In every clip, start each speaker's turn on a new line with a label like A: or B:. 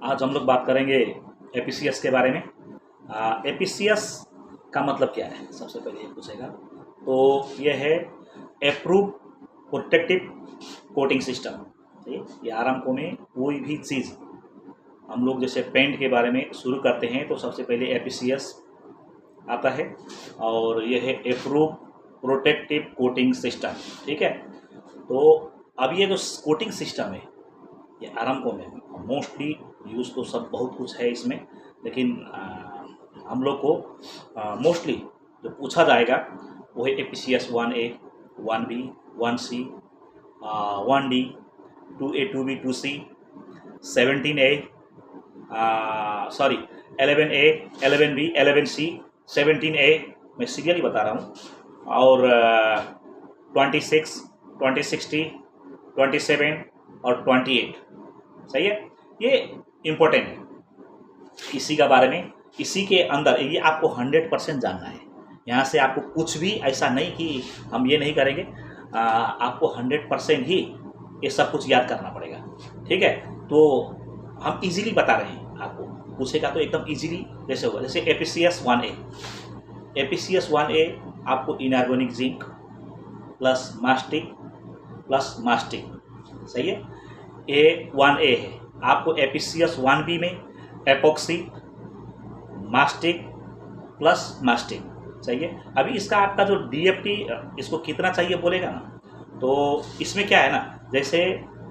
A: आज हम लोग बात करेंगे एपीसीएस के बारे में। एपीसीएस का मतलब क्या है, सबसे पहले ये पूछेगा तो ये है अप्रूव प्रोटेक्टिव कोटिंग सिस्टम। ये आरामको में कोई भी चीज़ हम लोग जैसे पेंट के बारे में शुरू करते हैं तो सबसे पहले एपीसीएस आता है और ये है अप्रूव प्रोटेक्टिव कोटिंग सिस्टम। ठीक है, तो अब ये जो कोटिंग सिस्टम है ये आरामको में मोस्टली यूज़ तो सब बहुत कुछ है इसमें, लेकिन हम लोग को मोस्टली जो पूछा जाएगा वो है एपीसीएस 1A 1B 1C 1D 2A 2B 2C 17A 11A 11B 11C 17A, मैं सीरियली बता रहा हूँ, और 26 2060 27 और 28। सही है, ये इम्पोर्टेंट है इसी का बारे में। इसी के अंदर ये आपको 100% जानना है। यहाँ से आपको कुछ भी ऐसा नहीं कि हम ये नहीं करेंगे, आपको 100% ही ये सब कुछ याद करना पड़ेगा। ठीक है, तो हम इजीली बता रहे हैं, आपको पूछेगा तो एकदम इजीली जैसे होगा। जैसे एपीसीएस 1A, एपीसीएस 1A आपको इनऑर्गेनिक जिंक प्लस मास्टिक, सही है, A1A है। आपको एपीसीएस 1B में एपॉक्सी मास्टिक प्लस मास्टिक, सही है। अभी इसका आपका जो डीएफटी इसको कितना चाहिए बोलेगा ना, तो इसमें क्या है ना, जैसे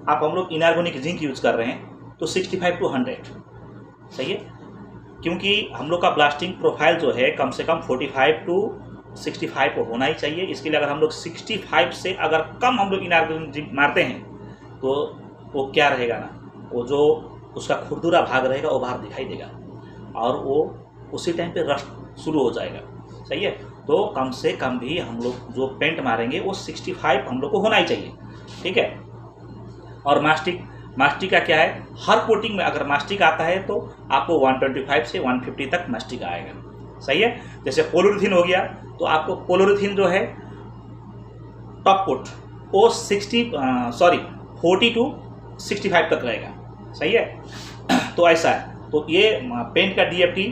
A: हम लोग इनऑर्गेनिक जिंक यूज कर रहे हैं तो 65 to 100, सही है, क्योंकि हम लोग का ब्लास्टिंग प्रोफाइल जो है कम से कम 45 to 65 होना ही चाहिए। इसके लिए अगर हम लोग 65 से अगर कम हम लोग इनऑर्गेनिक जिंक मारते हैं तो वो क्या रहेगा ना, वो जो उसका खुरदुरा भाग रहेगा वो बाहर दिखाई देगा और वो उसी टाइम पे रस्ट शुरू हो जाएगा। सही है, तो कम से कम भी हम लोग जो पेंट मारेंगे वो 65 हम लोग को होना ही चाहिए। ठीक है, और मास्टिक का क्या है, हर कोटिंग में अगर मास्टिक आता है तो आपको 125 से 150 तक मास्टिक आएगा। सही है, जैसे पोलोरीथीन हो गया तो आपको पोलोरीथीन जो है टॉप कोट वो 40 to 65 तक रहेगा। सही है, तो ऐसा है। तो ये पेंट का डीएफटी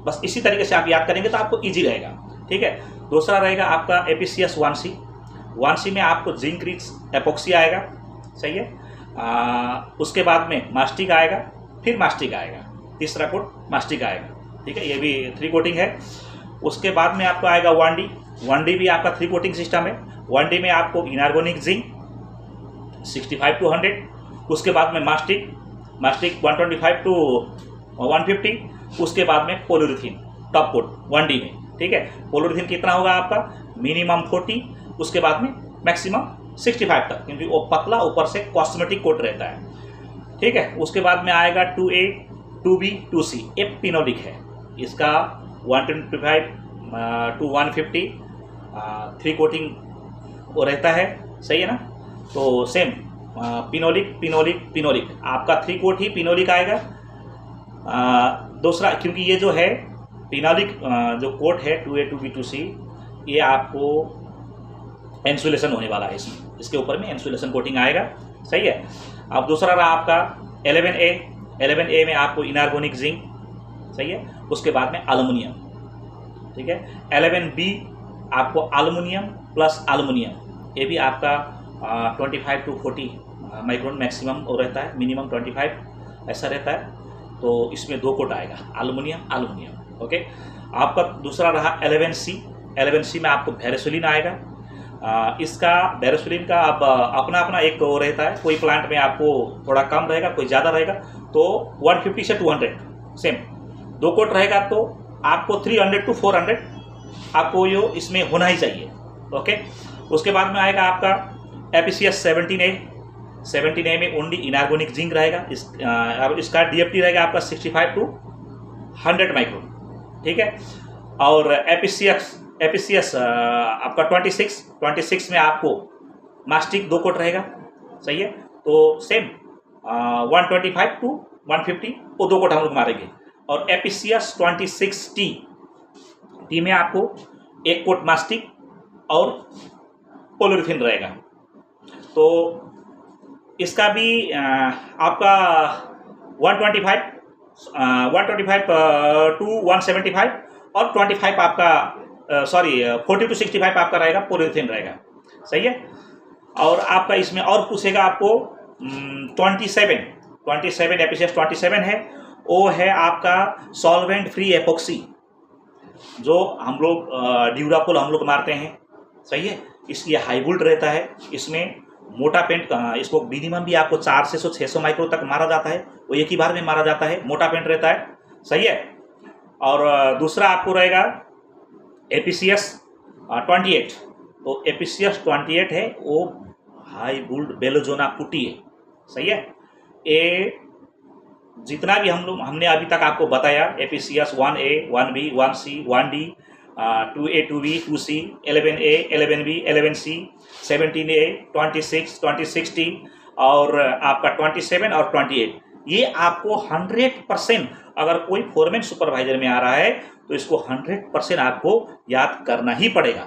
A: बस इसी तरीके से आप याद करेंगे तो आपको इजी रहेगा। ठीक है, दूसरा रहेगा आपका एपीसीएस 1C में आपको जिंक रिच एपॉक्सी आएगा। सही है, उसके बाद में मास्टिक आएगा, फिर मास्टिक आएगा, तीसरा कोट मास्टिक आएगा। ठीक है, ये भी 3 कोटिंग है। उसके बाद में आपको आएगा 1D भी आपका 3 कोटिंग सिस्टम है। 1D में आपको इनऑर्गेनिक जिंक 65 to 100, उसके बाद में मास्टिक 125 to 150, उसके बाद में पोलोरीथीन टॉप कोट 1D में। ठीक है, पोलोरीथीन कितना होगा आपका, मिनिमम 40, उसके बाद में मैक्सिमम 65 तक, क्योंकि वो पतला ऊपर से कॉस्मेटिक कोट रहता है। ठीक है, उसके बाद में आएगा 2A 2B 2C, ये पिनोलिक है, इसका 125 to 150 3 कोटिंग वो रहता है। सही है ना, तो सेम पिनोलिक आपका 3 कोट ही पिनोलिक आएगा। दूसरा, क्योंकि ये जो है पिनोलिक जो कोट है 2A 2B 2C, ये आपको इंसुलेशन होने वाला है, इसके ऊपर में इंसुलेशन कोटिंग आएगा। सही है, अब दूसरा रहा आपका 11A में आपको इनऑर्गेनिक जिंक, सही है, उसके बाद में एल्युमिनियम। ठीक है, 11B आपको एल्युमिनियम प्लस एल्युमिनियम, ये भी आपका 25 to 40 माइक्रोन मैक्सिमम वो रहता है, मिनिमम 25 ऐसा रहता है। तो इसमें 2 कोट आएगा, एल्युमिनियम। ओके, आपका दूसरा रहा 11C में आपको वेरेसोलिन आएगा। इसका वेरेसोलिन का अब अपना एक वो रहता है, कोई प्लांट में आपको थोड़ा कम रहेगा, कोई ज़्यादा रहेगा, तो 150 से 200 सेम 2 कोट रहेगा, तो आपको 300 to 400 आपको यो इसमें होना ही चाहिए। ओके, उसके बाद में आएगा आपका एपीसीएस 17A में ओनली इनऑर्गेनिक जिंक रहेगा। इसका डीएफटी रहेगा आपका 65 to 100 माइक्रोन। ठीक है, और एपीसीएस आपका 26 में आपको मास्टिक 2 कोट रहेगा। सही है, तो सेम 125 to 150 वो 2 कोट हम लोग मारेंगे। और एपीसीएस 26T में आपको 1 कोट मास्टिक और पोलोरीथीन रहेगा। तो इसका भी आपका 125 125 टू 175 और 25 आपका 40 टू 65 आपका रहेगा, पॉलीथिन रहेगा। सही है। और आपका इसमें और पूछेगा आपको 27 एपीसीएस 27 है, वो है आपका सॉल्वेंट फ्री एपॉक्सी, जो हम लोग ड्यूरापोल हम लोग मारते हैं। सही है। इसलिए हाई वोल्ट रहता है। इसमें मोटा पेंट इसको मिनिमम भी आपको 400 से 600 माइक्रो तक मारा जाता है, वो एक ही बार में मारा जाता है, मोटा पेंट रहता है। सही है। और दूसरा आपको रहेगा एपीसीएस 28। तो एपीसीएस 28 है, वो हाई वोल्ट बेलोजोना पुट्टी है। सही है। ये जितना भी हमने अभी तक आपको बताया, एपीसीएस 1A 1B 1C 1D 2A 2B 2C 11A 11B 11C 17A 26 2060 और आपका 27 और 28, ये आपको 100% अगर कोई फोरमैन सुपरवाइजर में आ रहा है तो इसको 100% आपको याद करना ही पड़ेगा।